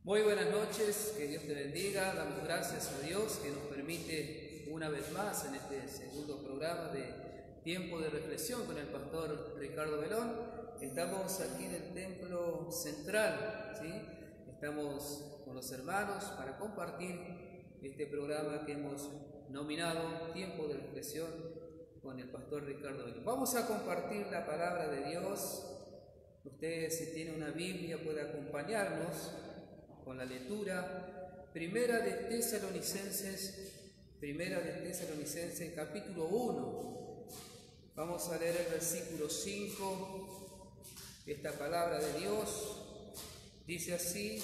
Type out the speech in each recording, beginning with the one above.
Muy buenas noches, que Dios te bendiga. Damos gracias a Dios que nos permite una vez más en este segundo programa de Tiempo de Reflexión con el pastor Ricardo Belón. Estamos aquí en el templo central, ¿sí? Estamos con los hermanos para compartir este programa que hemos nominado Tiempo de Reflexión con el pastor Ricardo Belón. Vamos a compartir la palabra de Dios. Usted, si tiene una Biblia, puede acompañarnos con la lectura. Primera de Tesalonicenses capítulo 1. Vamos a leer el versículo 5. Esta palabra de Dios dice así: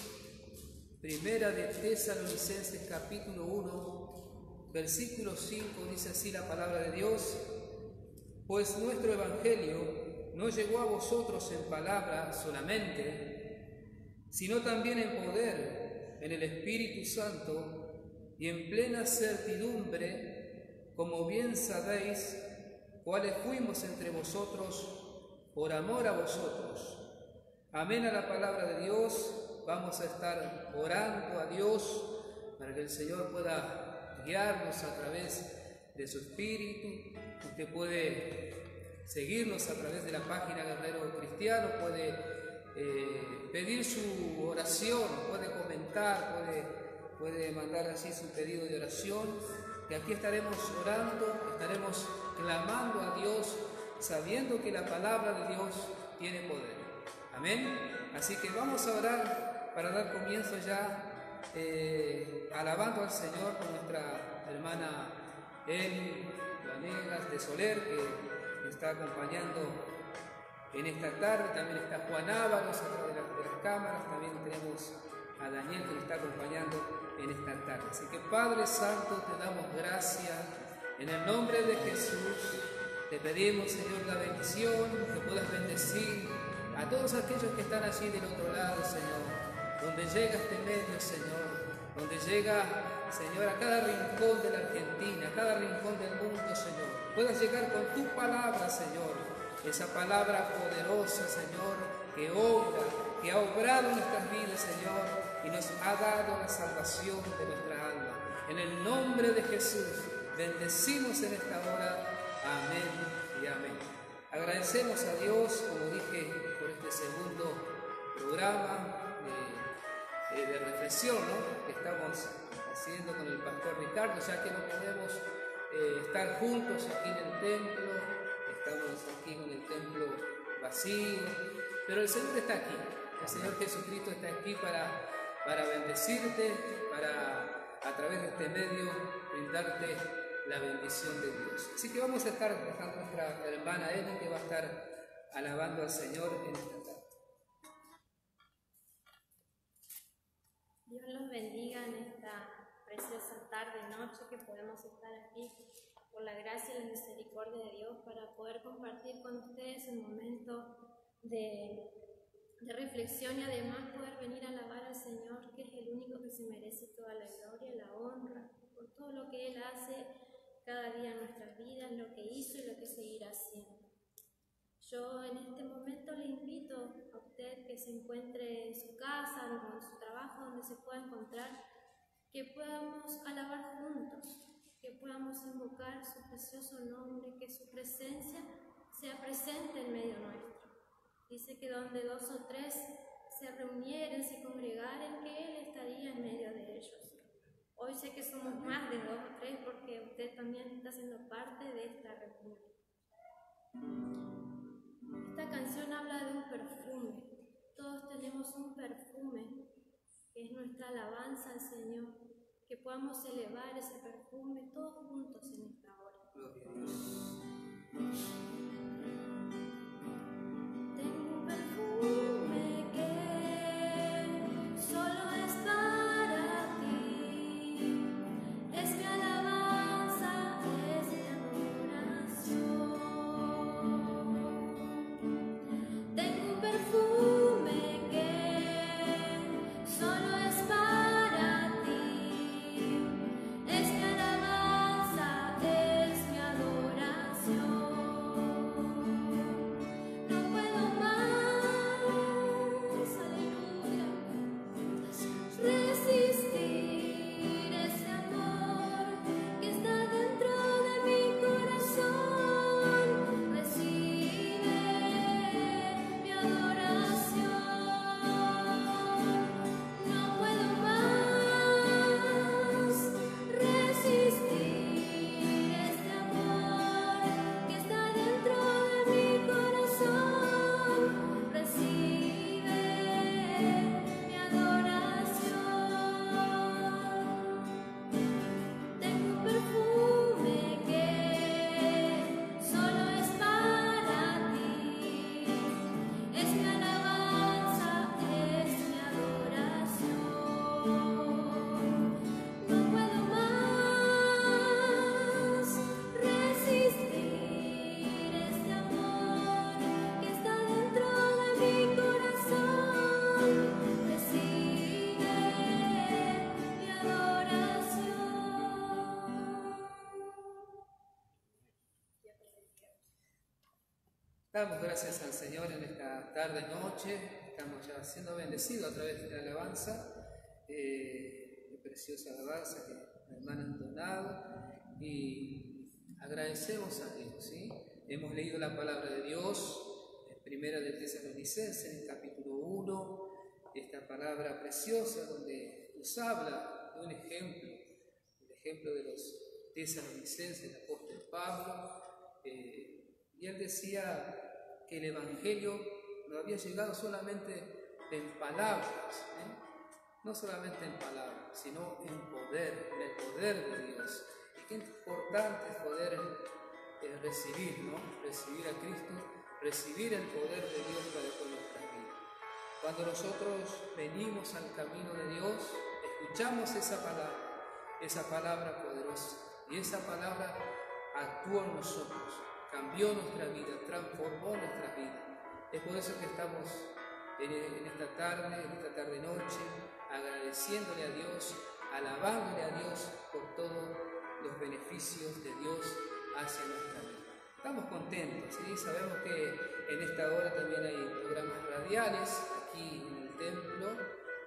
Primera de Tesalonicenses capítulo 1, versículo 5, dice así la palabra de Dios: Pues nuestro evangelio no llegó a vosotros en palabra solamente, sino también en poder, en el Espíritu Santo y en plena certidumbre, como bien sabéis, cuáles fuimos entre vosotros por amor a vosotros. Amén a la palabra de Dios. Vamos a estar orando a Dios para que el Señor pueda guiarnos a través de su Espíritu. Usted puede seguirnos a través de la página Guerrero Cristiano, puede pedir su oración, puede comentar, puede mandar así su pedido de oración, que aquí estaremos orando, estaremos clamando a Dios, sabiendo que la palabra de Dios tiene poder. Amén. Así que vamos a orar para dar comienzo ya, alabando al Señor con nuestra hermana Eli Vanegas de Soler, que me está acompañando en esta tarde. También está Juan Ábalos a través de las cámaras. También tenemos a Daniel que nos está acompañando en esta tarde. Así que Padre Santo, te damos gracias en el nombre de Jesús. Te pedimos, Señor, la bendición, que puedas bendecir a todos aquellos que están allí del otro lado, Señor, donde llega este medio, Señor, donde llega, Señor, a cada rincón de la Argentina, a cada rincón del mundo, Señor. Puedas llegar con tu palabra, Señor, esa palabra poderosa, Señor, que obra, que ha obrado en nuestras vidas, Señor, y nos ha dado la salvación de nuestra alma. En el nombre de Jesús, bendecimos en esta hora. Amén y amén. Agradecemos a Dios, como dije, por este segundo programa de reflexión, ¿no?, que estamos haciendo con el pastor Ricardo, ya que no podemos estar juntos aquí en el templo. Estamos aquí con el templo vacío, pero el Señor está aquí. El Señor Jesucristo está aquí para bendecirte, para a través de este medio brindarte la bendición de Dios. Así que vamos a estar dejando a nuestra hermana Eli, que va a estar alabando al Señor en esta tarde. Dios los bendiga en esta preciosa tarde, noche que podemos estar aquí por la gracia y la misericordia de Dios para poder compartir con ustedes un momento de reflexión y además poder venir a alabar al Señor, que es el único que se merece toda la gloria, la honra, por todo lo que Él hace cada día en nuestras vidas, lo que hizo y lo que seguirá haciendo. Yo en este momento le invito a usted que se encuentre en su casa o en su trabajo, donde se pueda encontrar, que podamos alabar juntos, que podamos invocar su precioso nombre, que su presencia sea presente en medio nuestro. Dice que donde 2 o 3 se reunieren, se congregaren, que Él estaría en medio de ellos. Hoy sé que somos más de 2 o 3 porque usted también está siendo parte de esta reunión. Esta canción habla de un perfume. Todos tenemos un perfume, que es nuestra alabanza al Señor. Que podamos elevar ese perfume todos juntos en esta hora. Tengo un perfume que solo es para ti. Es mi alabanza, es mi adoración. Tengo un perfume que solo es para ti. Es mi alabanza, es mi adoración. Damos gracias al Señor en esta tarde-noche. Estamos ya siendo bendecidos a través de la alabanza, preciosa alabanza que la hermana ha entonado, y agradecemos a Dios, ¿sí? Hemos leído la palabra de Dios en Primera de Tesalonicenses, en el capítulo 1, esta palabra preciosa donde nos habla de un ejemplo, el ejemplo de los tesalonicenses, el apóstol Pablo, y él decía que el Evangelio no había llegado solamente en palabras, no solamente en palabras, sino en el poder de Dios. Y qué importante es poder recibir, ¿no? Recibir a Cristo, recibir el poder de Dios para con nuestras vidas. Cuando nosotros venimos al camino de Dios, escuchamos esa palabra poderosa, y esa palabra actuó en nosotros, cambió nuestra vida, transformó nuestra vida. Es por eso que estamos en esta tarde-noche, agradeciéndole a Dios, alabándole a Dios por todos los beneficios de Dios hacia nuestra vida. Estamos contentos, ¿sí? Sabemos que en esta hora también hay programas radiales aquí en el templo.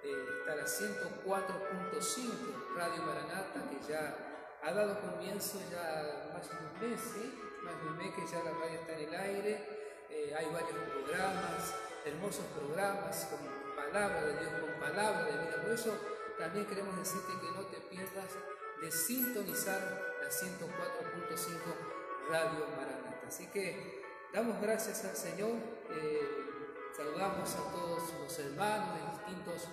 Está la 104.5 Radio Maranata, que ya ha dado comienzo ya más de un mes, ¿sí? Más de un mes que ya la radio está en el aire. Hay varios programas, hermosos programas con palabra de Dios, con palabra de vida. Por eso también queremos decirte que no te pierdas de sintonizar la 104.5 Radio Maranata. Así que damos gracias al Señor, saludamos a todos los hermanos de distintos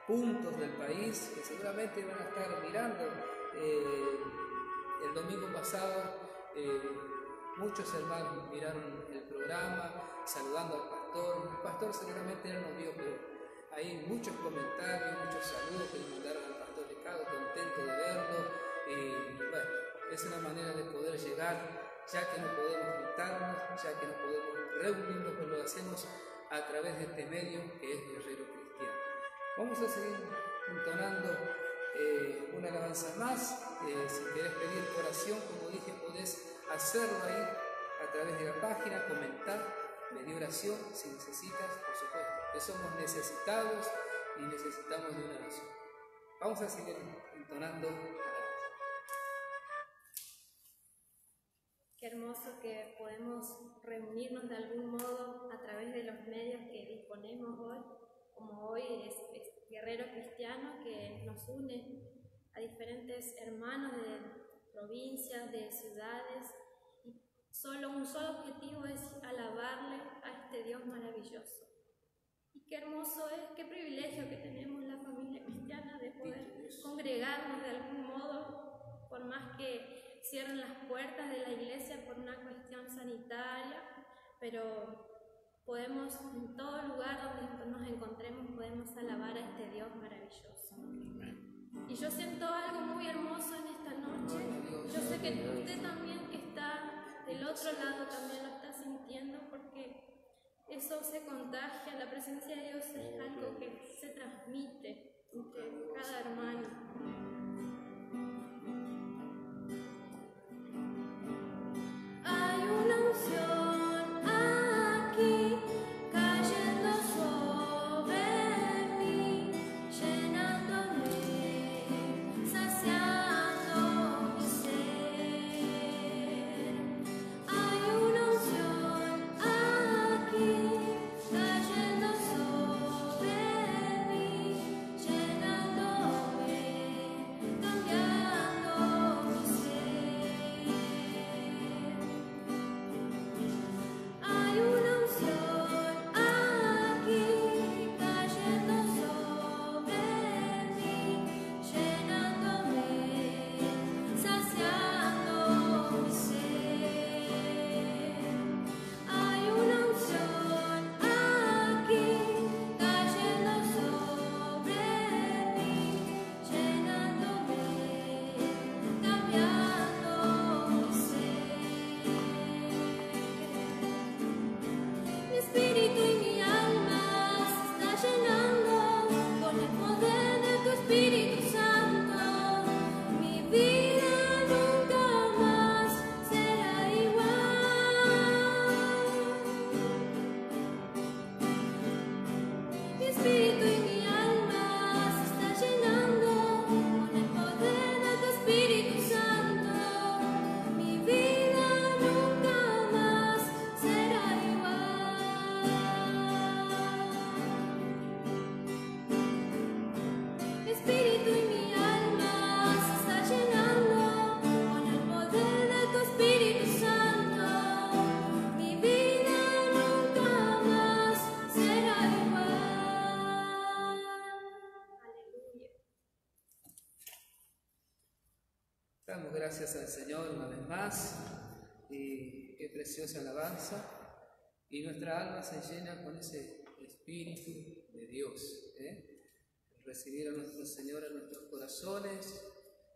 puntos del país que seguramente van a estar mirando. El domingo pasado muchos hermanos miraron el programa, saludando al pastor. El pastor seguramente él no vio, pero hay muchos comentarios, muchos saludos que le mandaron al pastor Ricardo, contento de verlo. Bueno, es una manera de poder llegar, ya que no podemos juntarnos, ya que no podemos reunirnos, pero lo hacemos a través de este medio que es Guerrero Cristiano. Vamos a seguir entonando una alabanza más. Si querés pedir oración, como dije, podés hacerlo ahí a través de la página, comentar, pedir oración si necesitas, por supuesto, que somos necesitados y necesitamos de una oración. Vamos a seguir entonando alabanza. Qué hermoso que podemos reunirnos de algún modo a través de los medios que disponemos hoy, como hoy es Guerrero Cristiano, que nos une a diferentes hermanos de provincias, de ciudades, y un solo objetivo es alabarle a este Dios maravilloso. Y qué hermoso es, qué privilegio que tenemos la familia cristiana de poder congregarnos de algún modo, por más que cierren las puertas de la iglesia por una cuestión sanitaria, pero podemos, en todo lugar donde nos encontremos, podemos alabar a este Dios maravilloso. Y yo siento algo muy hermoso en esta noche. Yo sé que usted también, que está del otro lado, también lo está sintiendo, porque eso se contagia. La presencia de Dios es algo que se transmite entre cada hermano. Hay una unción aquí cayendo sobre mí, llenándome, saciando mi ser. Hay una unción aquí cayendo sobre mí, Damos gracias al Señor una vez más, y qué preciosa alabanza, y nuestra alma se llena con ese Espíritu de Dios. Recibir a nuestro Señor en nuestros corazones,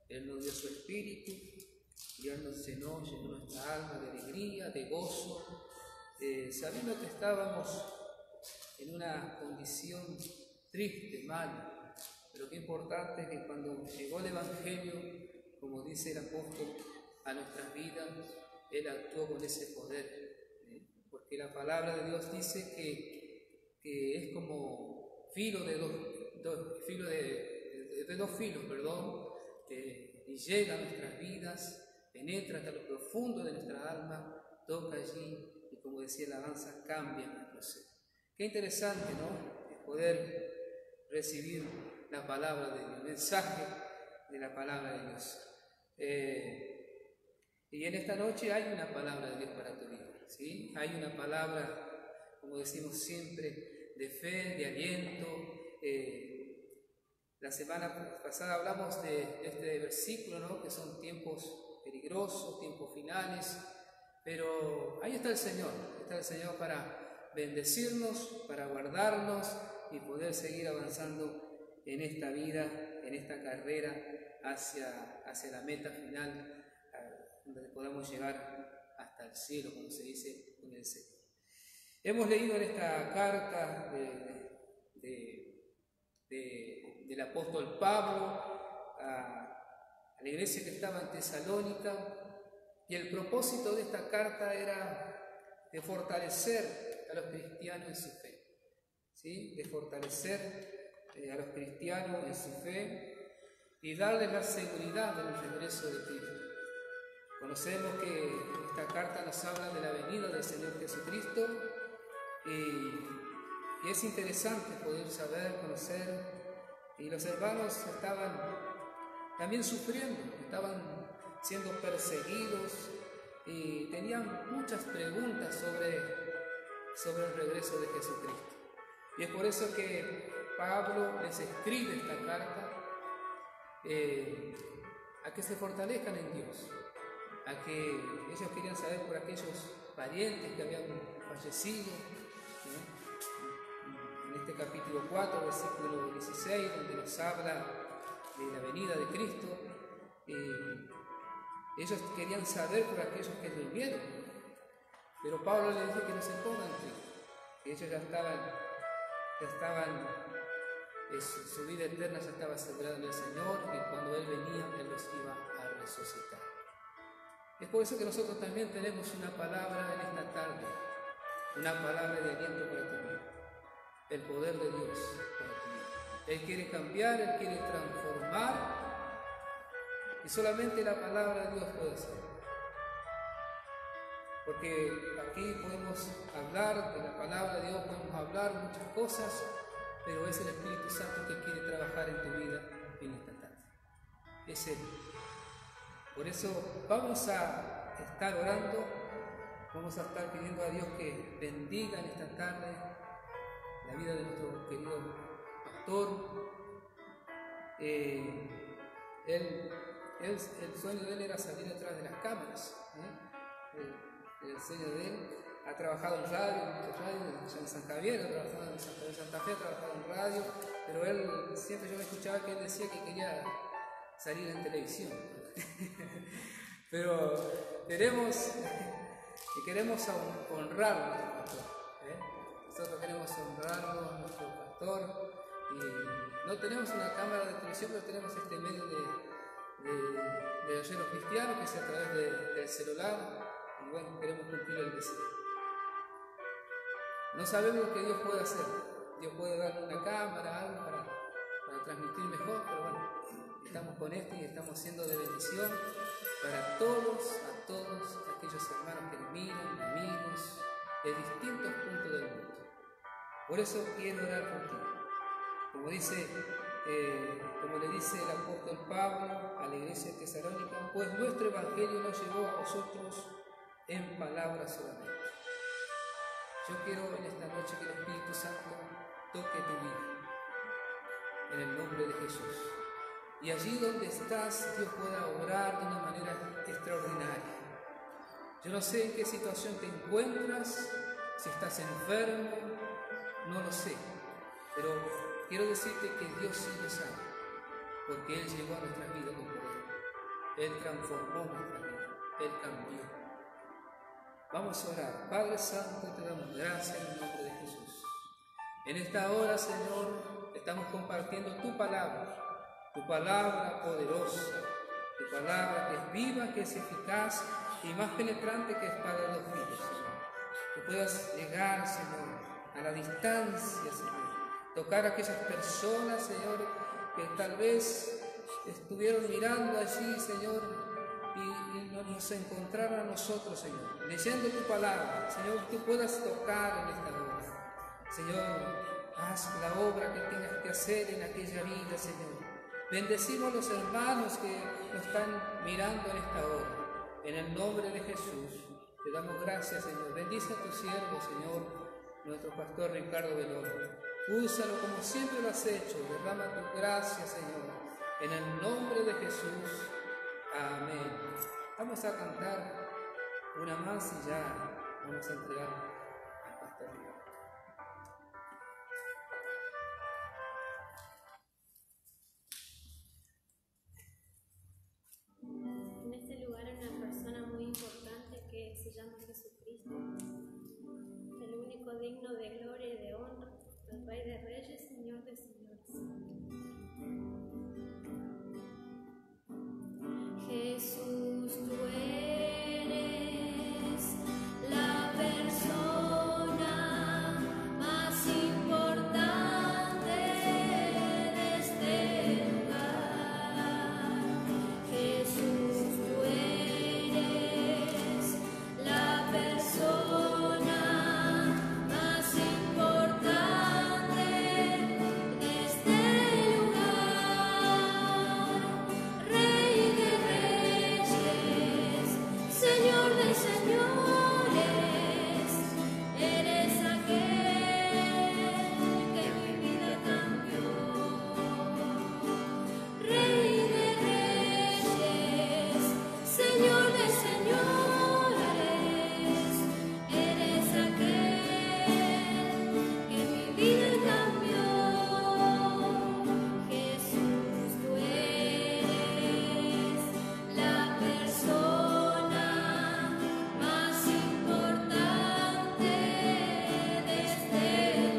Él nos dio su Espíritu, y Él nos llenó nuestra alma de alegría, de gozo, sabiendo que estábamos en una condición triste, mala, pero qué importante es que cuando llegó el Evangelio, como dice el apóstol, a nuestras vidas, Él actuó con ese poder, porque la palabra de Dios dice que es como filo de dos filos, y llega a nuestras vidas, penetra hasta lo profundo de nuestra alma, toca allí y, como decía la alabanza, cambia nuestro ser. Qué interesante, ¿no? Es poder recibir la palabra de Dios, el mensaje de la palabra de Dios. Y en esta noche hay una palabra de Dios para tu vida, ¿sí? Hay una palabra, como decimos siempre, de fe, de aliento. La semana pasada hablamos de este versículo, ¿no? Que son tiempos peligrosos, tiempos finales, pero ahí está el Señor para bendecirnos, para guardarnos y poder seguir avanzando en esta vida, en esta carrera hacia la meta final, donde podamos llegar hasta el cielo, como se dice en el Señor. Hemos leído en esta carta del apóstol Pablo a la iglesia que estaba en Tesalónica, y el propósito de esta carta era de fortalecer a los cristianos en su fe, ¿sí? De fortalecer a los cristianos en su fe y darles la seguridad del regreso de Cristo. Conocemos que esta carta nos habla de la venida del Señor Jesucristo, y es interesante poder saber, conocer, y los hermanos estaban también sufriendo, estaban siendo perseguidos y tenían muchas preguntas sobre el regreso de Jesucristo. Y es por eso que Pablo les escribe esta carta a que se fortalezcan en Dios, a que ellos querían saber por aquellos parientes que habían fallecido, en este capítulo 4, versículo 16, donde nos habla de la venida de Cristo. Ellos querían saber por aquellos que durmieron, pero Pablo les dijo que no se pongan tristes, que ellos ya estaban, su vida eterna ya estaba asegurada en el Señor, que cuando Él venía, Él los iba a resucitar. Es por eso que nosotros también tenemos una palabra en esta tarde, una palabra de aliento para tu vida, el poder de Dios para tu vida. Él quiere cambiar, Él quiere transformar, y solamente la palabra de Dios puede hacerlo. Porque aquí podemos hablar de la palabra de Dios, podemos hablar muchas cosas, pero es el Espíritu Santo que quiere trabajar en tu vida en esta tarde. Es Él. Por eso vamos a estar orando, vamos a estar pidiendo a Dios que bendiga en esta tarde la vida de nuestro querido pastor. El sueño de él era salir detrás de las cámaras. El sueño de él, ha trabajado en radio, en muchas radios, en San Javier, ha trabajado en Santa Fe, ha trabajado en radio, pero él siempre, yo me escuchaba que él decía que quería salir en televisión. Pero queremos honrar a nuestro pastor. Nosotros queremos honrarlo a nuestro pastor, y no tenemos una cámara de televisión, pero tenemos este medio de los cristianos, que es a través del celular, y bueno, queremos cumplir el deseo. No sabemos lo que Dios puede hacer. Dios puede darle una cámara, algo para transmitir mejor, pero bueno, estamos con esto y estamos siendo de bendición para todos aquellos hermanos que nos miran, amigos de distintos puntos del mundo. Por eso quiero orar contigo. Como le dice el apóstol Pablo a la iglesia de Tesalónica, pues nuestro evangelio no llegó a vosotros en palabras solamente. Yo quiero en esta noche que el Espíritu Santo toque tu vida, en el nombre de Jesús. y allí donde estás Dios pueda obrar de una manera extraordinaria. Yo no sé en qué situación te encuentras, si estás enfermo, no lo sé, pero quiero decirte que Dios sí lo sabe, porque Él llegó a nuestras vidas con poder. Él transformó nuestra vida, Él cambió. Vamos a orar. Padre Santo, te damos gracias en el nombre de Jesús. En esta hora, Señor, estamos compartiendo tu palabra poderosa, tu palabra que es viva, que es eficaz y más penetrante que espada de dos filos, Señor. Que puedas llegar, Señor, a la distancia, Señor. Tocar a aquellas personas, Señor, que tal vez estuvieron mirando allí, Señor, y nos encontraron a nosotros, Señor, leyendo tu palabra. Señor, que puedas tocar en esta hora. Señor, haz la obra que tengas que hacer en aquella vida, Señor. Bendecimos a los hermanos que nos están mirando en esta hora. En el nombre de Jesús, te damos gracias, Señor. Bendice a tu siervo, Señor, nuestro pastor Ricardo Velorio. Úsalo como siempre lo has hecho. Derrama tu gracia, Señor. En el nombre de Jesús. Amén. Vamos a cantar una más y ya vamos a entregar al pastor Ricardo. En este lugar hay una persona muy importante que se llama Jesucristo, el único digno de gloria y de honra, el Rey de Reyes, Señor de Señores. Jesús, tú eres la persona más importante de este lugar. Jesús, tú eres la persona más importante de este lugar. Rey de Reyes, Señor de Señores, eres aquel que mi vida cambió. Rey de Reyes, Señor de Señores, eres aquel que mi vida cambió. Jesús, tú eres la persona más importante de este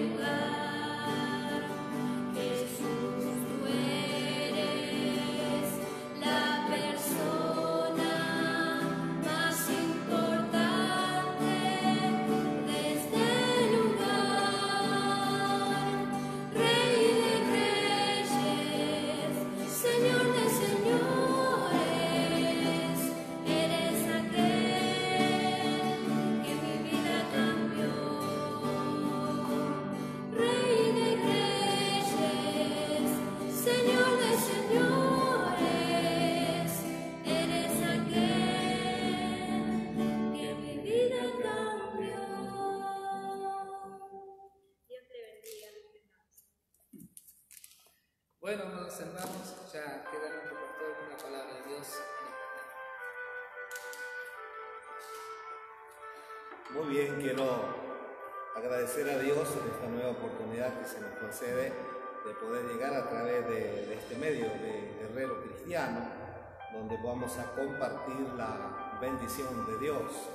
lugar. Jesús, tú eres la persona más importante de este lugar. Rey de Reyes, Señor de Señores, eres aquel que mi vida cambió. Rey de Reyes, Señor de Señores, eres aquel que mi vida cambió. Dios te bendiga, mis hermanos. Bueno, amados hermanos, ya queda nuestro pastor con la palabra de Dios en esta tarde. Muy bien, quiero agradecer a Dios en esta nueva oportunidad que se nos concede de poder llegar a través de este medio de Guerrero Cristiano, donde vamos a compartir la bendición de Dios.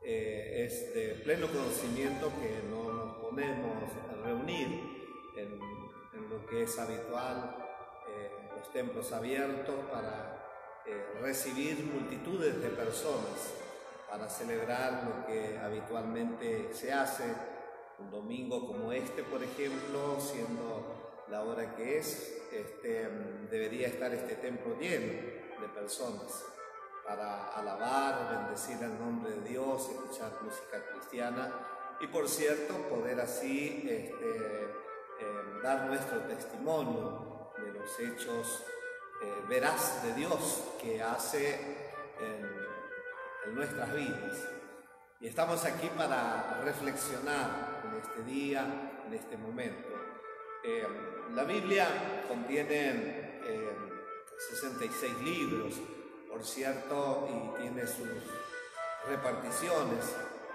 Es de pleno conocimiento que no nos podemos reunir en lo que es habitual, los templos abiertos para recibir multitudes de personas, para celebrar lo que habitualmente se hace un domingo como este, por ejemplo, siendo la hora que es, debería estar este templo lleno de personas para alabar, bendecir el nombre de Dios, escuchar música cristiana y, por cierto, poder así dar nuestro testimonio de los hechos veraz de Dios que hace en nuestras vidas. Y estamos aquí para reflexionar en este día, en este momento. La Biblia contiene 66 libros, por cierto, y tiene sus reparticiones,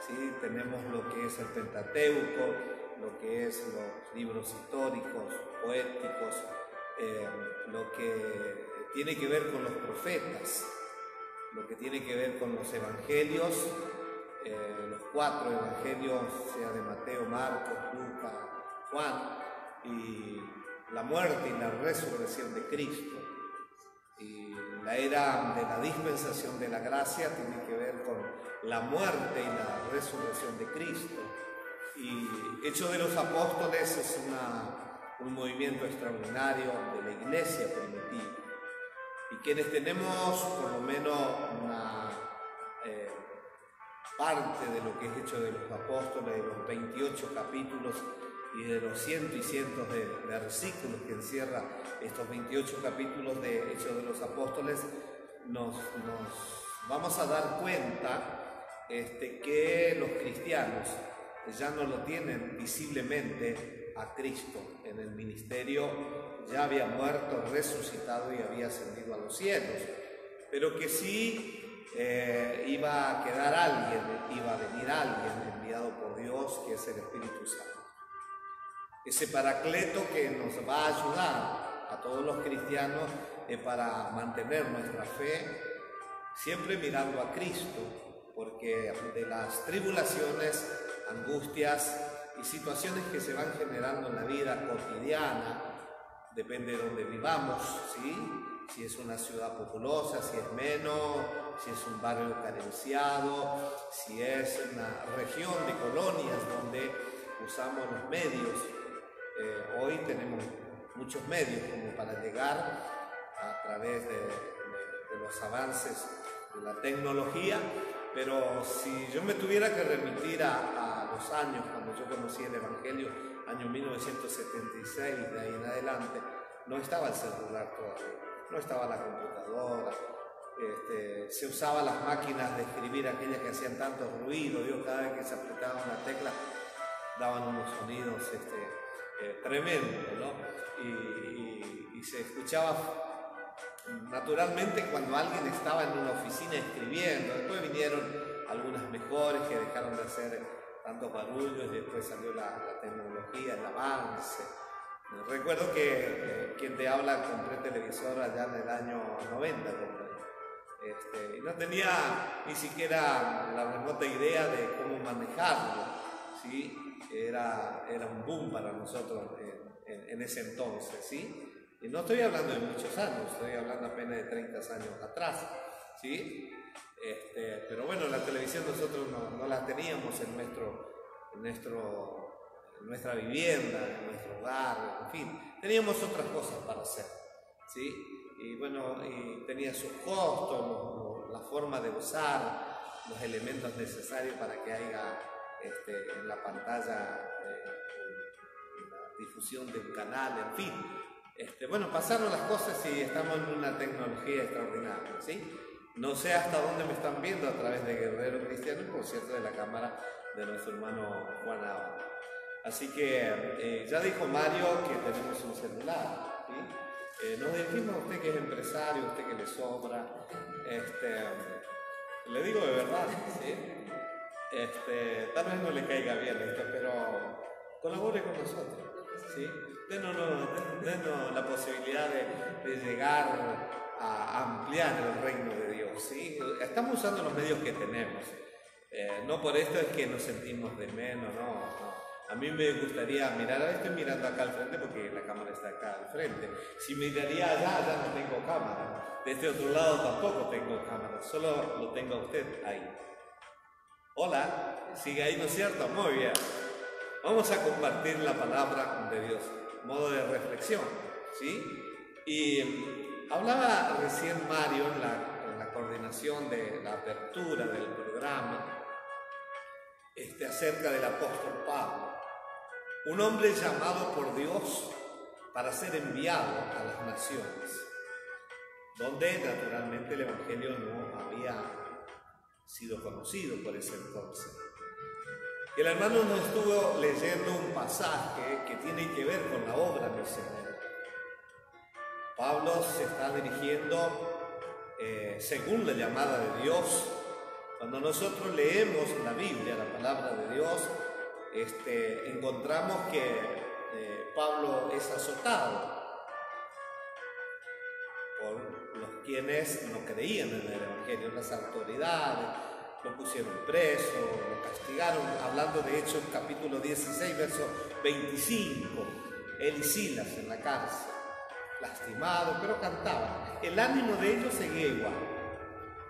¿sí? Tenemos lo que es el Pentateuco, lo que es los libros históricos, poéticos, lo que tiene que ver con los profetas, lo que tiene que ver con los evangelios, los 4 evangelios, sea de Mateo, Marcos, Lucas, Juan, y la muerte y la resurrección de Cristo. Y la era de la dispensación de la gracia tiene que ver con la muerte y la resurrección de Cristo. Y Hechos de los Apóstoles es un movimiento extraordinario de la iglesia primitiva. Y quienes tenemos por lo menos una parte de lo que es Hechos de los Apóstoles, de los 28 capítulos y de los cientos y cientos de versículos que encierra estos 28 capítulos de Hechos de los Apóstoles, nos vamos a dar cuenta que los cristianos ya no lo tienen visiblemente a Cristo en el ministerio, ya había muerto, resucitado y había ascendido a los cielos, pero que sí iba a quedar alguien, iba a venir alguien enviado por Dios, que es el Espíritu Santo. Ese paracleto que nos va a ayudar a todos los cristianos para mantener nuestra fe, siempre mirando a Cristo, porque de las tribulaciones, angustias y situaciones que se van generando en la vida cotidiana, depende de donde vivamos, ¿sí? Si es una ciudad populosa, si es menos, si es un barrio carenciado, si es una región de colonias donde usamos los medios. Hoy tenemos muchos medios como para llegar a través de los avances de la tecnología, pero si yo me tuviera que remitir a los años cuando yo conocí el Evangelio, año 1976, de ahí en adelante, no estaba el celular todavía, no estaba la computadora, se usaban las máquinas de escribir, aquellas que hacían tanto ruido, cada vez que se apretaba una tecla daban unos sonidos tremendos, ¿no? Y se escuchaba naturalmente cuando alguien estaba en una oficina escribiendo. Después vinieron algunas mejores que dejaron de hacer tantos barullos y después salió la tecnología, el avance. Recuerdo que quien te habla compré televisor allá en el año 90, y no tenía ni siquiera la remota idea de cómo manejarlo, ¿sí? Era un boom para nosotros en ese entonces, ¿sí? Y no estoy hablando de muchos años, estoy hablando apenas de 30 años atrás, ¿sí? Pero bueno, la televisión nosotros no la teníamos en nuestra vivienda, en nuestro hogar, en fin, teníamos otras cosas para hacer, ¿sí? Y bueno, y tenía sus costos, la forma de usar los elementos necesarios para que haya en la pantalla la difusión de un canal, en fin. Bueno, pasaron las cosas y estamos en una tecnología extraordinaria, ¿sí? No sé hasta dónde me están viendo a través de Guerrero Cristiano y por cierto de la cámara de nuestro hermano Juan Abad. Así que ya dijo Mario que tenemos un celular, ¿sí? Nos dirigimos a usted que es empresario, a usted que le sobra, le digo de verdad, ¿sí? Tal vez no le caiga bien esto, pero colabore con nosotros, ¿sí? Denos la posibilidad de llegar a ampliar el reino de Dios, ¿sí? Estamos usando los medios que tenemos, no por esto es que nos sentimos de menos, no. A mí me gustaría mirar, ahora estoy mirando acá al frente porque la cámara está acá al frente. Si miraría allá, ya no tengo cámara. De este otro lado tampoco tengo cámara, solo lo tengo a usted ahí. Hola, sigue ahí, ¿no es cierto? Muy bien. Vamos a compartir la palabra de Dios, modo de reflexión, ¿sí? Y hablaba recién Mario en la coordinación de la apertura del programa acerca del apóstol Pablo, un hombre llamado por Dios para ser enviado a las naciones, donde naturalmente el Evangelio no había sido conocido por ese entonces. El hermano nos estuvo leyendo un pasaje que tiene que ver con la obra misionera. Pablo se está dirigiendo según la llamada de Dios. Cuando nosotros leemos la Biblia, la palabra de Dios, encontramos que Pablo es azotado por los quienes no creían en el Evangelio. Las autoridades lo pusieron preso, lo castigaron, hablando de Hechos capítulo 16, verso 25, él y Silas en la cárcel, lastimados, pero cantaban. El ánimo de ellos seguía igual,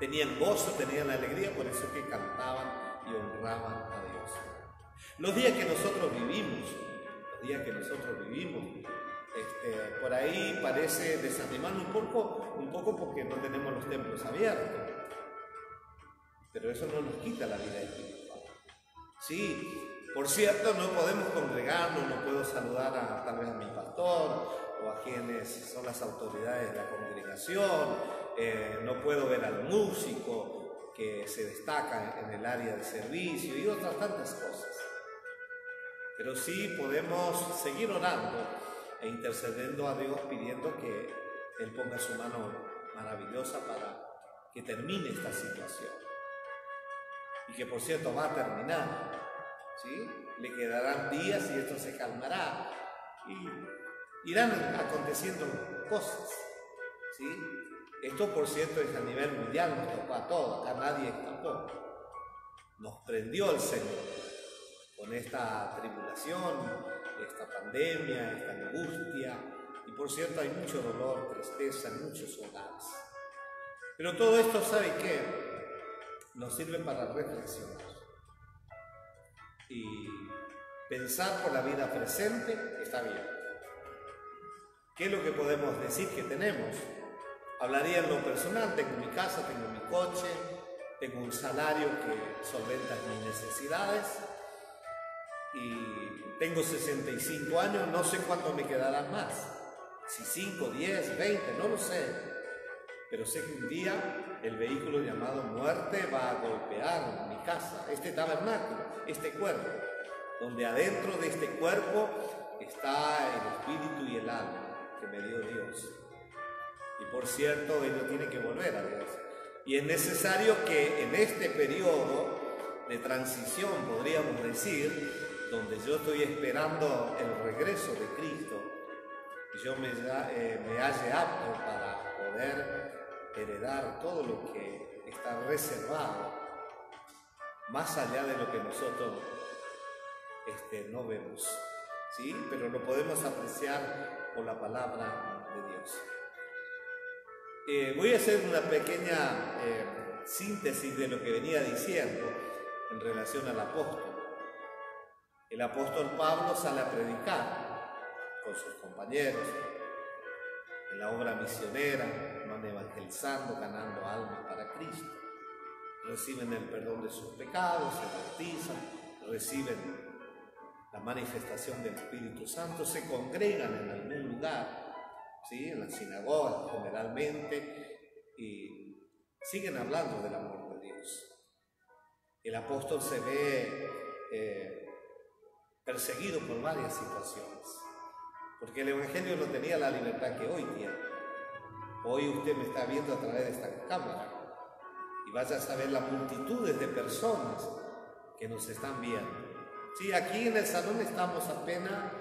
tenían gozo, tenían alegría, por eso que cantaban y honraban a Dios. Los días que nosotros vivimos, por ahí parece desanimarnos un poco porque no tenemos los templos abiertos, pero eso no nos quita la vida espiritual. Sí, por cierto, no podemos congregarnos, no puedo saludar tal vez a mi pastor o a quienes son las autoridades de la congregación, no puedo ver al músico que se destaca en el área de servicio y otras tantas cosas. Pero sí podemos seguir orando e intercediendo a Dios, pidiendo que Él ponga su mano maravillosa para que termine esta situación. Y que por cierto va a terminar, ¿sí? Le quedarán días y esto se calmará y irán aconteciendo cosas, ¿sí? Esto por cierto es a nivel mundial, nos tocó a todos, acá nadie escapó. Nos prendió el Señor con esta tribulación, esta pandemia, esta angustia, y por cierto hay mucho dolor, tristeza en muchos hogares. Pero todo esto, ¿sabe qué? Nos sirve para reflexionar y pensar por la vida presente. Está bien. ¿Qué es lo que podemos decir que tenemos? Hablaría en lo personal: tengo mi casa, tengo mi coche, tengo un salario que solventa mis necesidades y tengo 65 años, no sé cuánto me quedarán más, si 5, 10, 20, no lo sé, pero sé que un día el vehículo llamado muerte va a golpear mi casa, este tabernáculo, este cuerpo, donde adentro de este cuerpo está el espíritu y el alma que me dio Dios. Y por cierto, ello tiene que volver a Dios. Y es necesario que en este periodo de transición, podríamos decir, donde yo estoy esperando el regreso de Cristo, y yo me halle apto para poder heredar todo lo que está reservado, más allá de lo que nosotros no vemos, ¿sí? Pero lo podemos apreciar por la palabra de Dios. Voy a hacer una pequeña síntesis de lo que venía diciendo en relación al apóstol. El apóstol Pablo sale a predicar con sus compañeros en la obra misionera, van evangelizando, ganando almas para Cristo. Reciben el perdón de sus pecados, se bautizan, reciben la manifestación del Espíritu Santo, se congregan en algún lugar, ¿sí? En las sinagogas generalmente, y siguen hablando del amor de Dios. El apóstol se ve perseguido por varias situaciones, porque el Evangelio no tenía la libertad que hoy tiene. Hoy usted me está viendo a través de esta cámara y vaya a saber las multitudes de personas que nos están viendo. Sí, aquí en el salón estamos apenas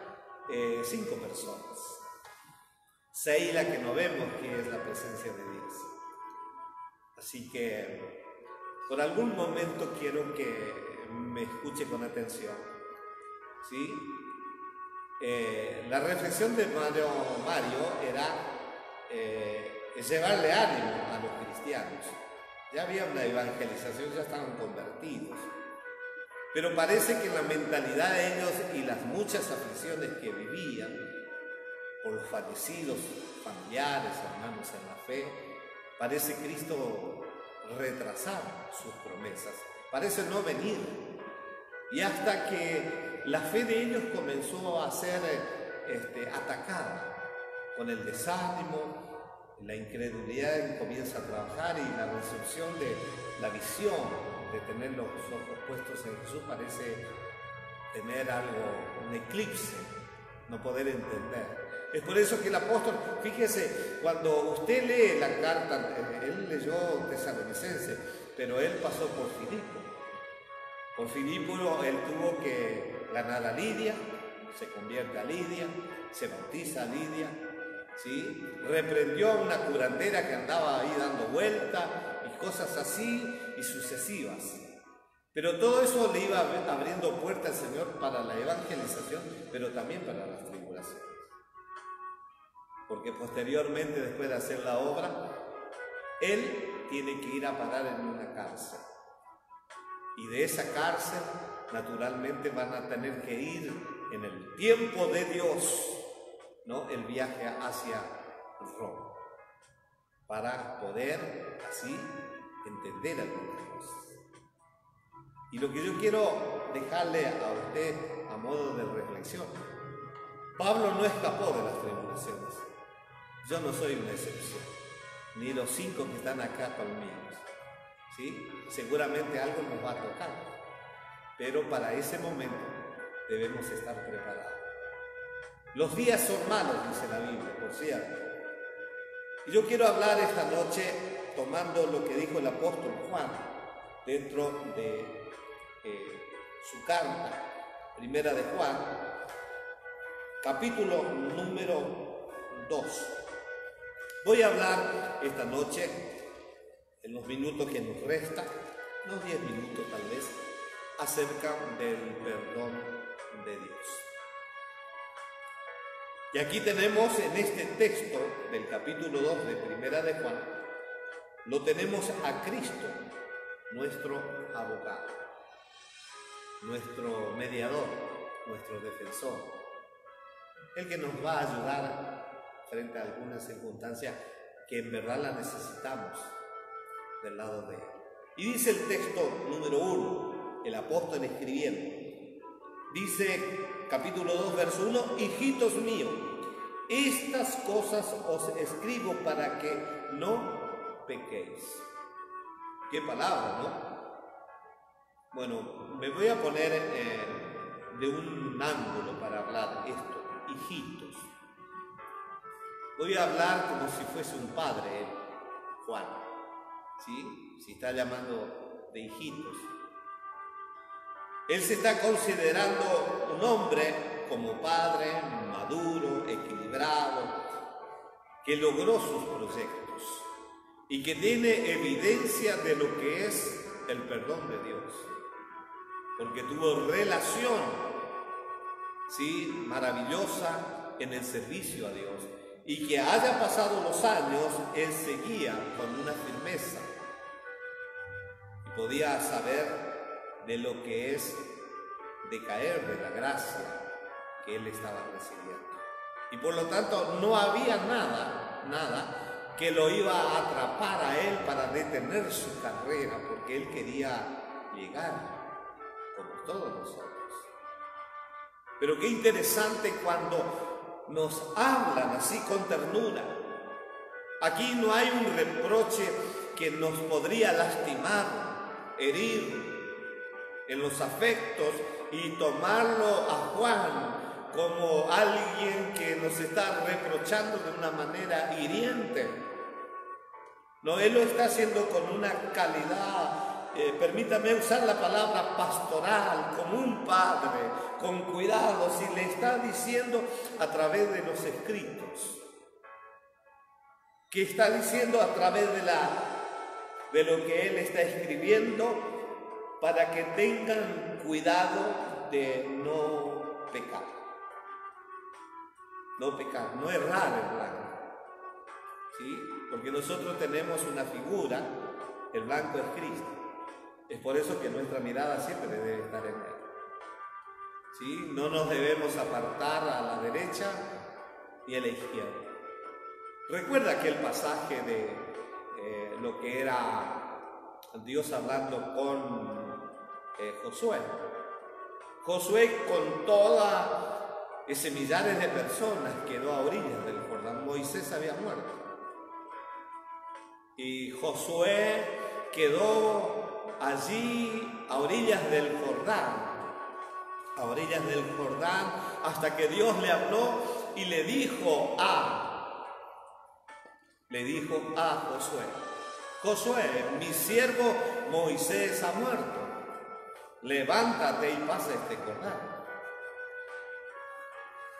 5 personas, 6 la que no vemos, que es la presencia de Dios. Así que por algún momento quiero que me escuche con atención. ¿Sí? La reflexión de Mario era llevarle ánimo a los cristianos. Ya había una evangelización, ya estaban convertidos, pero parece que la mentalidad de ellos y las muchas aflicciones que vivían por los fallecidos familiares, hermanos en la fe, parece Cristo retrasar sus promesas, parece no venir, y hasta que la fe de ellos comenzó a ser atacada con el desánimo, la incredulidad comienza a trabajar, y la recepción de la visión de tener los ojos puestos en Jesús parece tener algo, un eclipse, no poder entender. Es por eso que el apóstol, fíjese, cuando usted lee la carta, él leyó Tesalonicenses, pero él pasó por Filipo. Por Filipo él tuvo que ganar a Lidia, se convierte a Lidia, se bautiza a Lidia, ¿sí? Reprendió a una curandera que andaba ahí dando vueltas y cosas así y sucesivas. Pero todo eso le iba abriendo puerta al Señor para la evangelización, pero también para las tribulaciones. Porque posteriormente, después de hacer la obra, él tiene que ir a parar en una cárcel. Y de esa cárcel, naturalmente, van a tener que ir en el tiempo de Dios, ¿no?, el viaje hacia Roma, para poder así entender algunas cosas. Y lo que yo quiero dejarle a usted a modo de reflexión, Pablo no escapó de las tribulaciones. Yo no soy una excepción, ni los 5 que están acá conmigo, ¿sí? Seguramente algo nos va a tocar, pero para ese momento debemos estar preparados. Los días son malos, dice la Biblia, por cierto. Y yo quiero hablar esta noche tomando lo que dijo el apóstol Juan dentro de su carta, primera de Juan, capítulo número 2. Voy a hablar esta noche, en los minutos que nos restan, unos 10 minutos tal vez, acerca del perdón de Dios. Y aquí tenemos en este texto del capítulo 2 de primera de Juan, lo tenemos a Cristo, nuestro abogado, nuestro mediador, nuestro defensor, el que nos va a ayudar frente a alguna circunstancia que en verdad la necesitamos del lado de él. Y dice el texto número 1, el apóstol escribiendo, dice capítulo 2, verso 1, hijitos míos, estas cosas os escribo para que no pequéis. ¿Qué palabra, no? Bueno, me voy a poner de un ángulo para hablar esto, hijitos. Voy a hablar como si fuese un padre, Juan, ¿sí? Si está llamando de hijitos. Él se está considerando un hombre como padre, maduro, equilibrado, que logró sus proyectos y que tiene evidencia de lo que es el perdón de Dios, porque tuvo relación, ¿sí?, maravillosa en el servicio a Dios. Y que haya pasado los años, él seguía con una firmeza y podía saber de lo que es decaer de la gracia que él estaba recibiendo. Y por lo tanto no había nada que lo iba a atrapar a él para detener su carrera, porque él quería llegar como todos nosotros. Pero qué interesante cuando nos hablan así con ternura. Aquí no hay un reproche que nos podría lastimar, herir en los afectos y tomarlo a Juan como alguien que nos está reprochando de una manera hiriente. No, él lo está haciendo con una calidad, permítame usar la palabra pastoral, como un padre, con cuidado, si le está diciendo a través de los escritos, que está diciendo a través de lo que él está escribiendo, para que tengan cuidado de no pecar, no errar el blanco, ¿sí? Porque nosotros tenemos una figura, el blanco es Cristo, es por eso que nuestra mirada siempre debe estar en él. ¿Sí? No nos debemos apartar a la derecha ni a la izquierda. Recuerda aquel pasaje de lo que era Dios hablando con Josué. Josué, con toda ese millares de personas, quedó a orillas del Jordán. Moisés había muerto y Josué quedó allí a orillas del Jordán, hasta que Dios le habló y le dijo a Josué: Josué, mi siervo Moisés ha muerto, levántate y pasa este Jordán.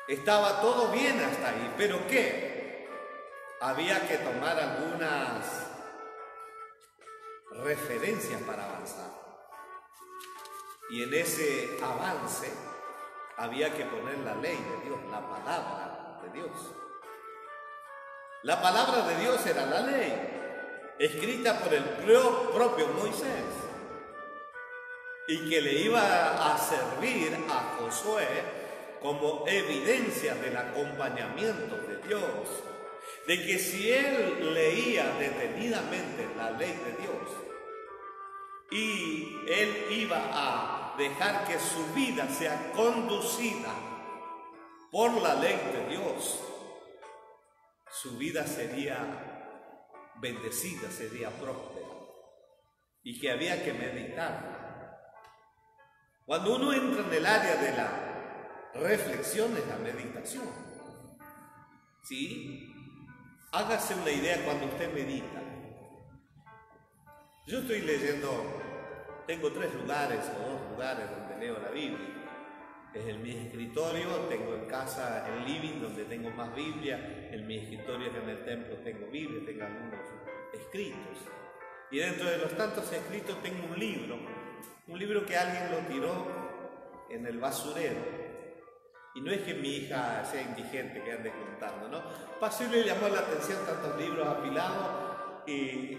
Estaba todo bien hasta ahí, pero ¿qué? Había que tomar algunas referencias para avanzar. Y en ese avance había que poner la ley de Dios, la palabra de Dios. La palabra de Dios era la ley, escrita por el propio Moisés, y que le iba a servir a Josué como evidencia del acompañamiento de Dios, de que si él leía detenidamente la ley de Dios y él iba a dejar que su vida sea conducida por la ley de Dios, su vida sería bendecida, sería próspera, y que había que meditar. Cuando uno entra en el área de la reflexión, es la meditación, ¿sí? Hágase una idea cuando usted medita. Yo estoy leyendo, tengo 3 lugares o 2 lugares donde leo la Biblia. Es en mi escritorio, tengo en casa el living donde tengo más Biblia, en mi escritorio en el templo tengo Biblia, tengo algunos escritos. Y dentro de los tantos escritos tengo un libro que alguien lo tiró en el basurero. Y no es que mi hija sea indigente, que ande contando, ¿no? Pasó y le llamó la atención tantos libros apilados y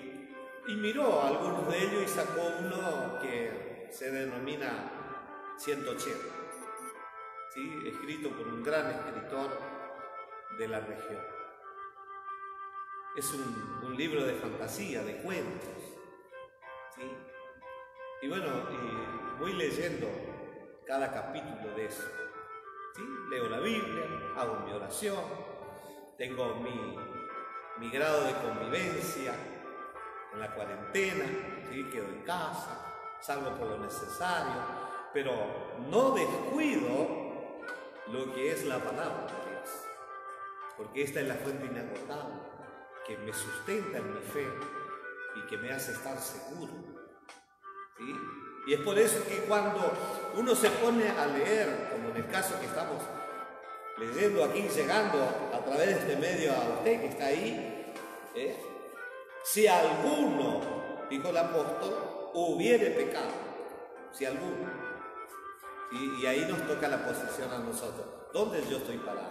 miró a algunos de ellos y sacó uno que se denomina 180, ¿sí? Escrito por un gran escritor de la región. Es un libro de fantasía, de cuentos, ¿sí? Y bueno, voy leyendo cada capítulo de eso. ¿Sí? Leo la Biblia, hago mi oración, tengo mi grado de convivencia en la cuarentena, ¿sí? Quedo en casa, salgo por lo necesario, pero no descuido lo que es la palabra de Dios, porque esta es la fuente inagotable que me sustenta en mi fe y que me hace estar seguro, ¿sí? Y es por eso que cuando uno se pone a leer, como en el caso que estamos leyendo aquí, llegando a través de este medio a usted que está ahí, si alguno, dijo el apóstol, hubiere pecado, si alguno, ¿sí? Y ahí nos toca la posición a nosotros. ¿Dónde yo estoy parado?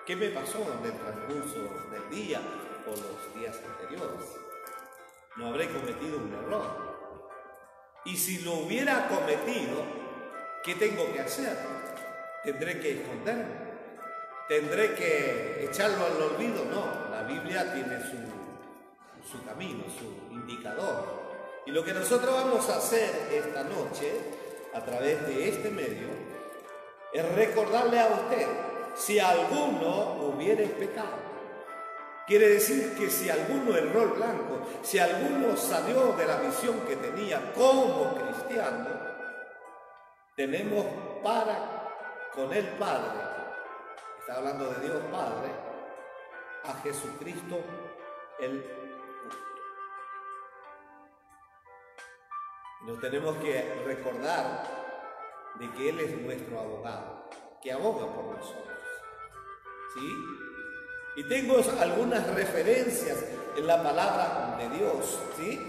¿Qué me pasó en el transcurso del día o los días anteriores? ¿No habré cometido un error? Y si lo hubiera cometido, ¿qué tengo que hacer? ¿Tendré que esconderme? ¿Tendré que echarlo al olvido? No, la Biblia tiene su camino, su indicador. Y lo que nosotros vamos a hacer esta noche, a través de este medio, es recordarle a usted, si alguno hubiere pecado. Quiere decir que si alguno erró el blanco, si alguno salió de la visión que tenía como cristiano, tenemos con el Padre, está hablando de Dios Padre, a Jesucristo el justo. Nos tenemos que recordar de que Él es nuestro abogado, que aboga por nosotros, ¿sí? Y tengo algunas referencias en la palabra de Dios, ¿sí?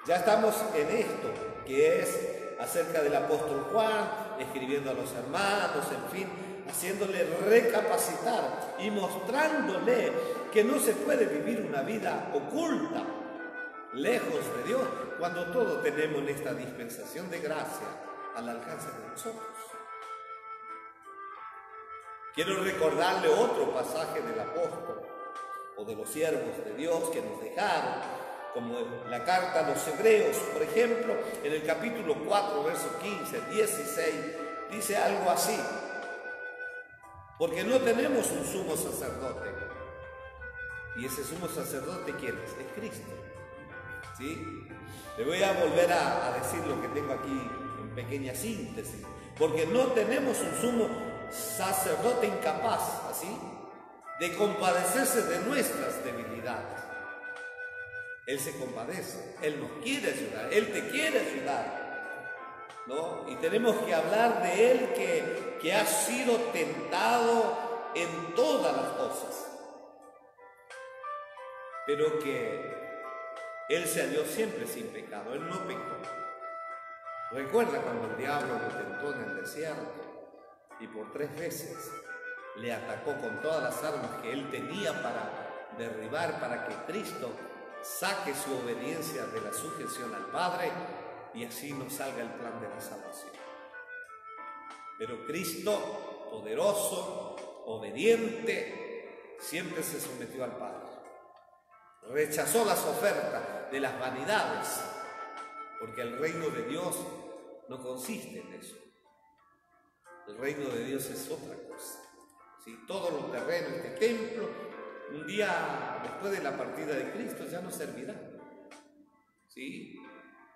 Ya estamos en esto, que es acerca del apóstol Juan, escribiendo a los hermanos, en fin, haciéndole recapacitar y mostrándole que no se puede vivir una vida oculta, lejos de Dios, cuando todos tenemos esta dispensación de gracia al alcance de nosotros. Quiero recordarle otro pasaje del apóstol o de los siervos de Dios que nos dejaron, como la carta a los Hebreos, por ejemplo, en el capítulo 4, versos 15, 16, dice algo así: porque no tenemos un sumo sacerdote. Y ese sumo sacerdote, ¿quién es? Es Cristo, ¿sí? Le voy a volver a decir lo que tengo aquí en pequeña síntesis. Porque no tenemos un sumo sacerdote incapaz, ¿así?, de compadecerse de nuestras debilidades. Él se compadece, Él nos quiere ayudar, Él te quiere ayudar, ¿no? Y tenemos que hablar de Él que ha sido tentado en todas las cosas, pero que Él se halló siempre sin pecado, Él no pecó. Recuerda cuando el diablo lo tentó en el desierto y por 3 veces le atacó con todas las armas que él tenía para derribar, para que Cristo saque su obediencia de la sujeción al Padre y así nos salga el plan de la salvación. Pero Cristo, poderoso, obediente, siempre se sometió al Padre. Rechazó las ofertas de las vanidades, porque el reino de Dios no consiste en eso. El reino de Dios es otra cosa. ¿Sí? Todo lo terreno, este templo, un día después de la partida de Cristo ya no servirá. ¿Sí?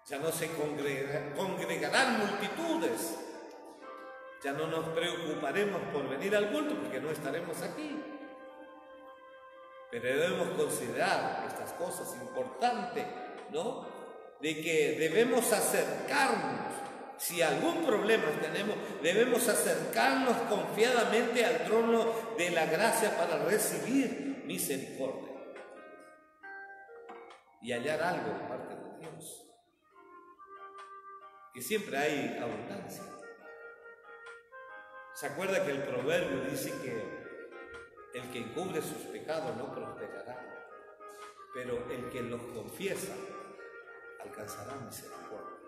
Ya no se congregarán multitudes. Ya no nos preocuparemos por venir al culto porque no estaremos aquí. Pero debemos considerar estas cosas importantes, ¿no? De que debemos acercarnos. Si algún problema tenemos, debemos acercarnos confiadamente al trono de la gracia para recibir misericordia y hallar algo de parte de Dios. Que siempre hay abundancia. ¿Se acuerda que el proverbio dice que el que encubre sus pecados no prosperará, pero el que los confiesa alcanzará misericordia?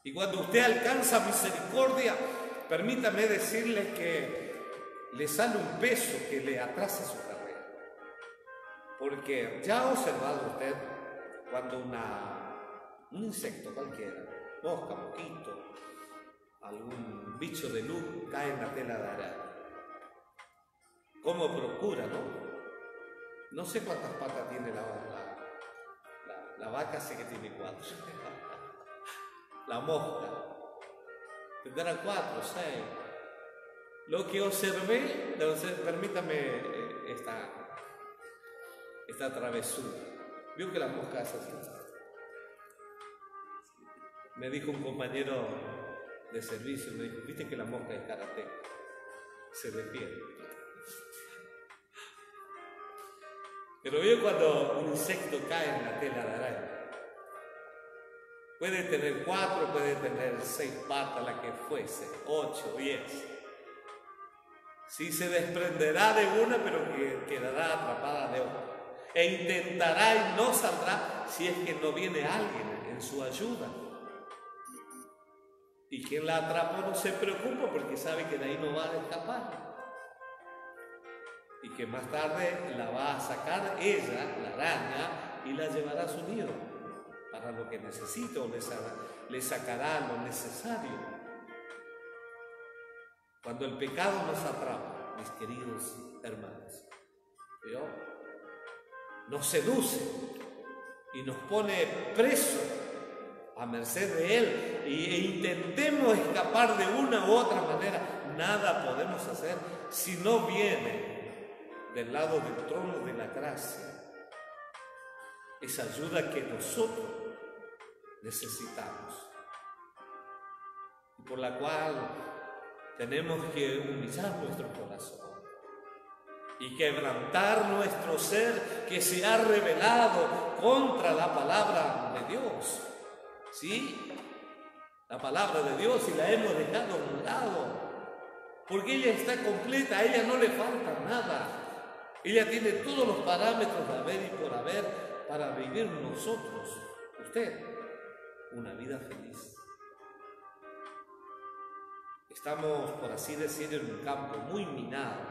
Y cuando usted alcanza misericordia, permítame decirle que le sale un peso que le atrasa su carrera. Porque ya ha observado usted cuando un insecto cualquiera, mosca, mosquito, algún bicho de luz cae en la tela de araña. ¿Cómo procura, no? No sé cuántas patas tiene la vaca, sé que tiene 4. La mosca tendrá 4, 6. Lo que observé, permítame esta travesura. Vio que la mosca hace así. Me dijo un compañero de servicio, me dijo, viste que la mosca es karate, se defiende. Pero vio cuando un insecto cae en la tela de araña. Puede tener 4, puede tener 6 patas, la que fuese, 8, 10. Sí se desprenderá de una, pero quedará atrapada de otra. E intentará y no saldrá si es que no viene alguien en su ayuda. Y quien la atrapó no se preocupa porque sabe que de ahí no va a escapar. Y que más tarde la va a sacar ella, la araña, y la llevará a su nido para lo que necesite o le sacará lo necesario. Cuando el pecado nos atrapa, mis queridos hermanos, ¿vio? Nos seduce y nos pone presos a merced de Él e intentemos escapar de una u otra manera, nada podemos hacer si no viene del lado del trono de la gracia esa ayuda que nosotros necesitamos y por la cual tenemos que humillar nuestro corazón y quebrantar nuestro ser que se ha rebelado contra la palabra de Dios. ¿Sí? La palabra de Dios y la hemos dejado a un lado porque ella está completa, a ella no le falta nada. Ella tiene todos los parámetros de haber y por haber para vivir nosotros, usted, una vida feliz. Estamos, por así decir, en un campo muy minado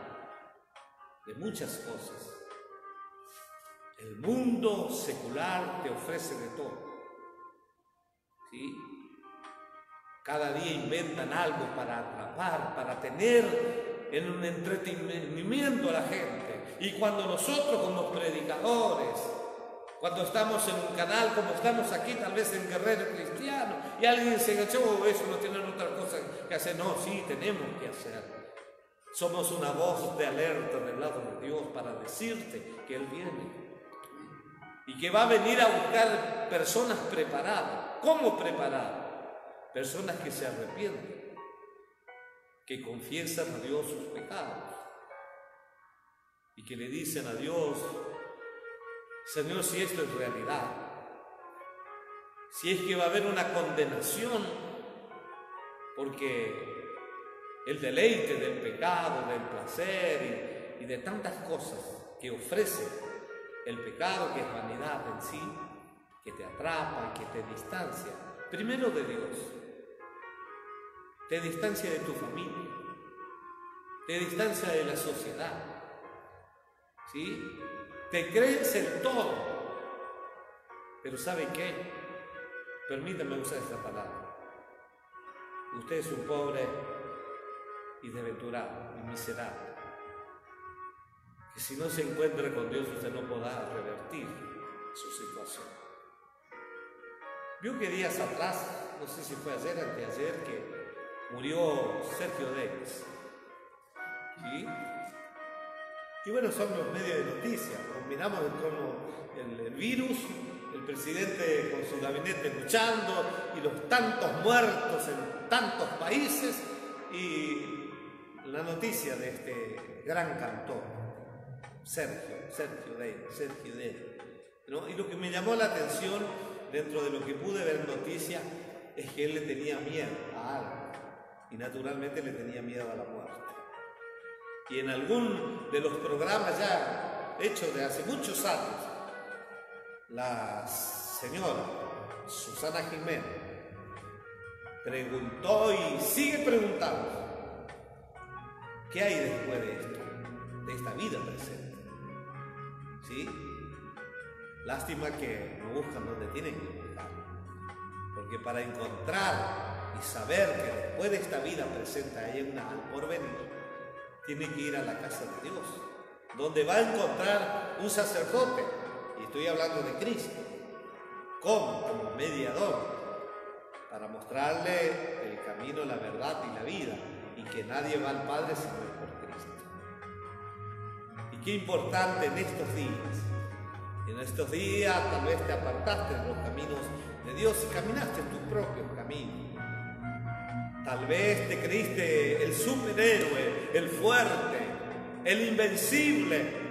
de muchas cosas. El mundo secular te ofrece de todo. ¿Sí? Cada día inventan algo para atrapar, para tener en un entretenimiento a la gente. Y cuando nosotros como predicadores, Cuando estamos en un canal como estamos aquí, tal vez en Guerrero Cristiano, y alguien se enganchó, eso no tienen otra cosa que hacer. No, sí, tenemos que hacer. Somos una voz de alerta del lado de Dios para decirte que Él viene y que va a venir a buscar personas preparadas. ¿Cómo preparadas? Personas que se arrepienten, que confiesan a Dios sus pecados y que le dicen a Dios: Señor, si esto es realidad, si es que va a haber una condenación, porque el deleite del pecado, del placer y de tantas cosas que ofrece el pecado, que es vanidad en sí, que te atrapa y que te distancia, primero de Dios, te distancia de tu familia, te distancia de la sociedad, ¿sí? Te crees el todo, pero ¿sabe qué? Permítame usar esta palabra. Usted es un pobre y desventurado y miserable, que si no se encuentra con Dios usted no podrá revertir su situación. Vio que días atrás, no sé si fue ayer, anteayer, que murió Sergio Denis, ¿sí? Y bueno, son los medios de noticias. Miramos el virus, el presidente con su gabinete luchando y los tantos muertos en tantos países, y la noticia de este gran cantor, Sergio Denis, ¿no? Y lo que me llamó la atención dentro de lo que pude ver noticias es que él le tenía miedo a algo, y naturalmente le tenía miedo a la muerte. Y en algún de los programas ya hechos de hace muchos años, la señora Susana Jiménez preguntó y sigue preguntando: ¿qué hay después de esto, de esta vida presente? ¿Sí? Lástima que no buscan donde tienen que buscar, porque para encontrar y saber que después de esta vida presente hay una al porvenir, tiene que ir a la casa de Dios, donde va a encontrar un sacerdote, y estoy hablando de Cristo, como mediador, para mostrarle el camino, la verdad y la vida, y que nadie va al Padre si no es por Cristo. Y qué importante en estos días. En estos días tal vez te apartaste de los caminos de Dios y caminaste tus propios caminos. Tal vez te creíste el superhéroe, el fuerte, el invencible.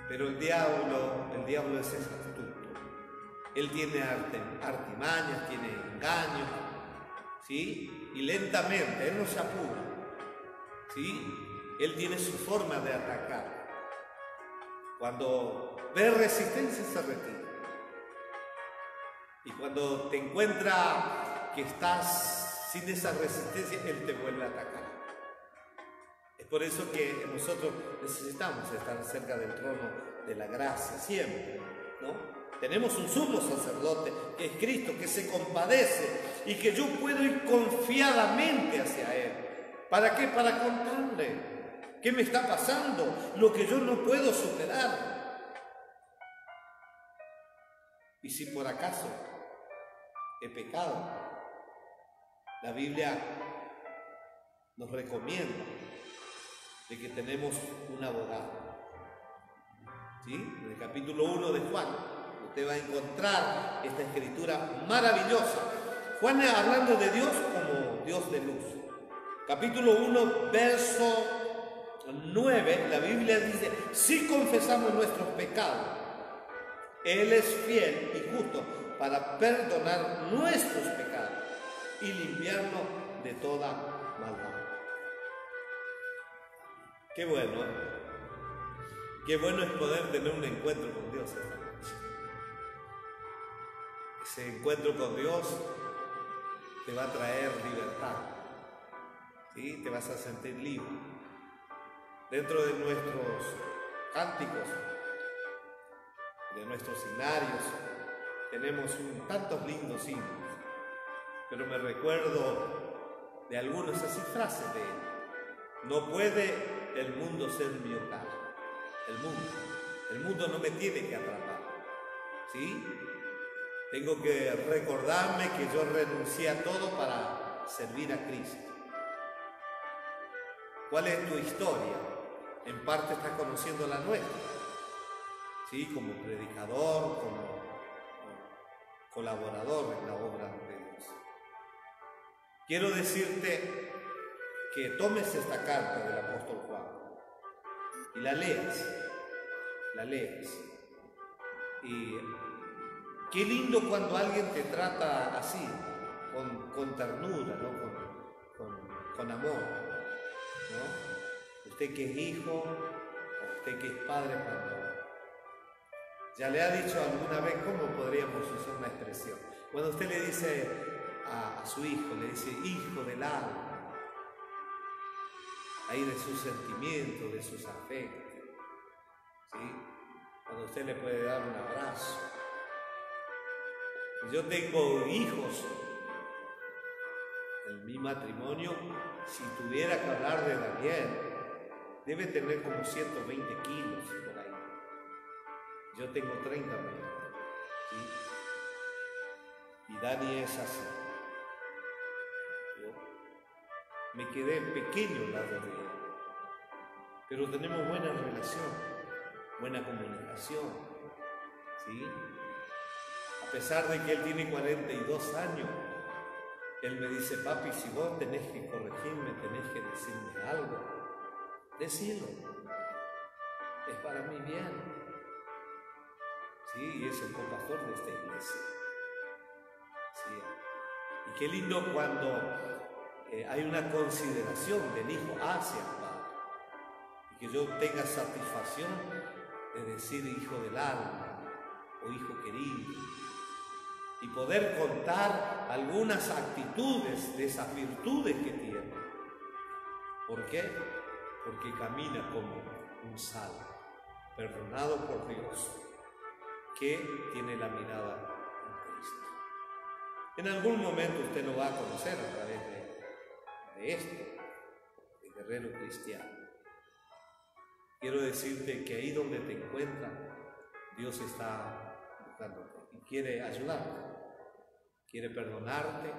Pero el diablo es astuto. Él tiene artimañas, tiene engaños, ¿sí? Y lentamente, él no se apura, ¿sí? Él tiene su forma de atacar. Cuando ve resistencia se retira. Y cuando te encuentra que estás sin esa resistencia, él te vuelve a atacar. Es por eso que nosotros necesitamos estar cerca del trono de la gracia siempre, ¿no? Tenemos un sumo sacerdote que es Cristo, que se compadece y que yo puedo ir confiadamente hacia Él. ¿Para qué? Para contarle qué me está pasando, lo que yo no puedo superar. Y si por acaso he pecado, la Biblia nos recomienda de que tenemos un abogado. ¿Sí? En el capítulo 1 de Juan, usted va a encontrar esta escritura maravillosa. Juan hablando de Dios como Dios de luz. Capítulo 1, verso 9, la Biblia dice: si confesamos nuestros pecados, Él es fiel y justo para perdonar nuestros pecados y limpiarnos de toda maldad. Qué bueno, ¿eh? Qué bueno es poder tener un encuentro con Dios esta noche. Ese encuentro con Dios te va a traer libertad, ¿sí? Te vas a sentir libre. Dentro de nuestros cánticos, de nuestros himnarios, tenemos tantos lindos himnos, pero me recuerdo de algunas así frases de: no puede el mundo ser mi hogar. El mundo. El mundo no me tiene que atrapar, ¿sí? Tengo que recordarme que yo renuncié a todo para servir a Cristo. ¿Cuál es tu historia? En parte estás conociendo la nuestra, ¿sí? Como predicador, como colaborador en la obra de Dios. Quiero decirte que tomes esta carta del apóstol Juan y la leas. Y qué lindo cuando alguien te trata así, con ternura, ¿no? con amor, ¿no? Usted que es hijo, o usted que es padre, cuando ya le ha dicho alguna vez, ¿cómo podríamos usar una expresión? Cuando usted le dice a su hijo, le dice hijo del alma, ahí de sus sentimientos, de sus afectos, ¿sí? Cuando usted le puede dar un abrazo. Yo tengo hijos en mi matrimonio. Si tuviera que hablar de Daniel, debe tener como 120 kilos por ahí. Yo tengo 30 metros, ¿sí? Y Dani es así. Yo me quedé pequeño al lado de él, pero tenemos buena relación, buena comunicación, ¿sí? A pesar de que él tiene 42 años, él me dice, papi, si vos tenés que corregirme, tenés que decirme algo, decilo, es para mi bien, ¿sí? Y es el copastor de esta iglesia, ¿sí? Y qué lindo cuando hay una consideración del hijo hacia el padre, y que yo tenga satisfacción de decir hijo del alma o hijo querido, y poder contar algunas actitudes de esas virtudes que tiene. ¿Por qué? Porque camina como un salvo, perdonado por Dios, que tiene la mirada en Cristo. En algún momento usted lo va a conocer a través de esto, de Guerrero Cristiano. Quiero decirte que ahí donde te encuentras, Dios está buscándote y quiere ayudarte, quiere perdonarte,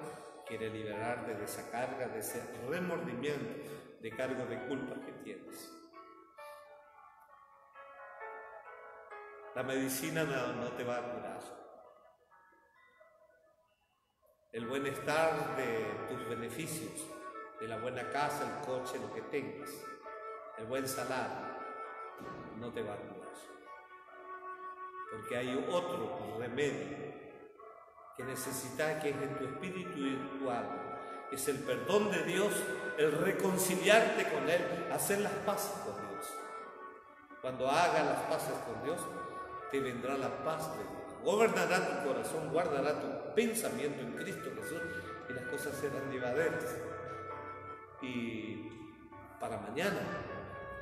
quiere liberarte de esa carga, de ese remordimiento, de cargo de culpa que tienes. La medicina no te va a curar. El bienestar de tus beneficios, de la buena casa, el coche, lo que tengas, el buen salario, no te va a curar. Porque hay otro remedio que necesitas, que es en tu espíritu espiritual. Es el perdón de Dios, el reconciliarte con Él, hacer las paces con Dios. Cuando hagas las paces con Dios, te vendrá la paz de Dios. Gobernará tu corazón, guardará tu pensamiento en Cristo Jesús y las cosas serán llevaderas. Y para mañana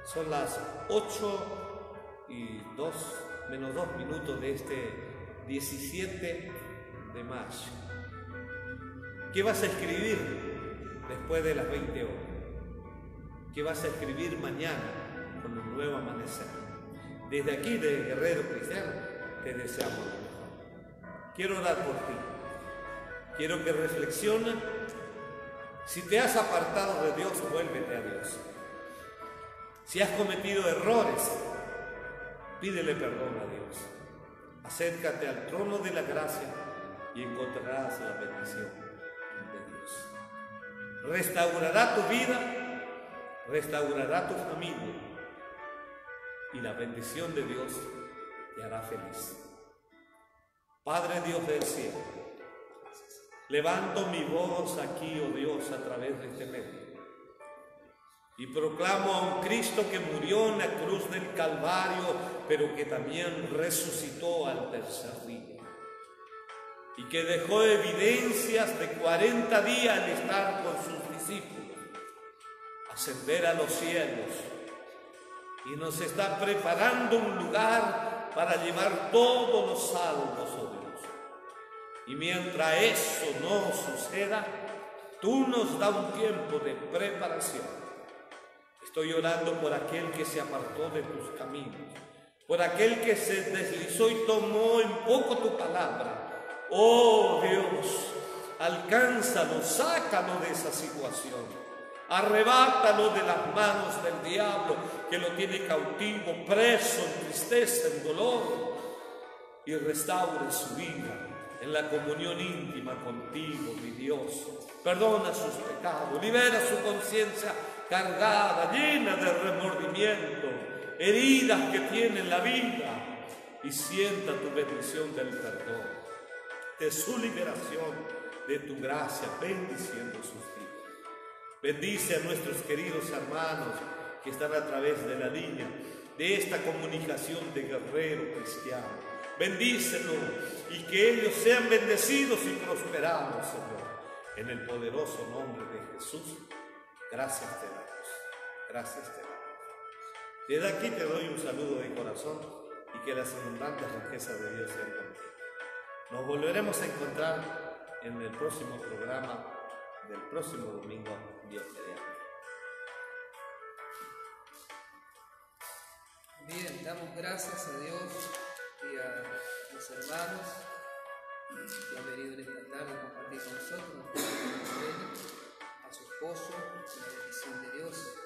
son las 8 y menos 2 minutos de este 17 de mayo. ¿Qué vas a escribir después de las 20 horas? ¿Qué vas a escribir mañana con un nuevo amanecer? Desde aquí, de Guerrero Cristiano, te deseamos lo mejor. Quiero orar por ti. Quiero que reflexiones. Si te has apartado de Dios, vuélvete a Dios. Si has cometido errores, pídele perdón a Dios. Acércate al trono de la gracia y encontrarás la bendición de Dios. Restaurará tu vida, restaurará tu familia y la bendición de Dios te hará feliz. Padre Dios del cielo, levanto mi voz aquí, oh Dios, a través de este medio y proclamo a un Cristo que murió en la cruz del Calvario, pero que también resucitó al tercer día y que dejó evidencias de 40 días al estar con sus discípulos, ascender a los cielos, y nos está preparando un lugar para llevar todos los salvos, oh Dios. Y mientras eso no suceda, tú nos das un tiempo de preparación. Estoy orando por aquel que se apartó de tus caminos, por aquel que se deslizó y tomó en poco tu palabra. Oh Dios, alcánzalo, sácalo de esa situación, arrebátalo de las manos del diablo que lo tiene cautivo, preso, en tristeza, en dolor, y restaure su vida en la comunión íntima contigo, mi Dios. Perdona sus pecados, libera su conciencia cargada, llena de remordimiento, heridas que tiene en la vida, y sienta tu bendición del perdón, de su liberación, de tu gracia, bendiciendo sus vidas. Bendice a nuestros queridos hermanos que están a través de la línea de esta comunicación de Guerrero Cristiano. Bendícelos y que ellos sean bendecidos y prosperados, Señor. En el poderoso nombre de Jesús, gracias te damos. Gracias te damos. Desde aquí te doy un saludo de corazón y que las abundantes riquezas de Dios sean contigo. Nos volveremos a encontrar en el próximo programa del próximo domingo, Dios mediante. Bien, damos gracias a Dios y a los hermanos que han venido en esta tarde a compartir con nosotros, a su esposo, la bendición de Dios,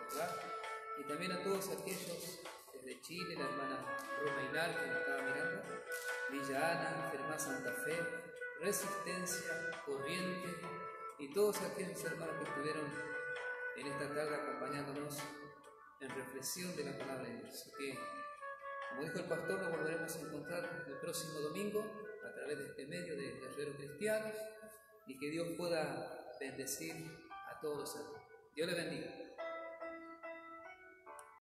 ¿verdad? Y también a todos aquellos desde Chile, la hermana Roma Inal que nos estaba mirando, Villa Ana, Fermá Santa Fe, Resistencia, Corriente y todos aquellos hermanos que estuvieron en esta tarde acompañándonos en reflexión de la palabra de Dios. Así que, como dijo el pastor, nos volveremos a encontrar el próximo domingo a través de este medio de Guerreros Cristianos y que Dios pueda bendecir a todos los hermanos. Dios les bendiga.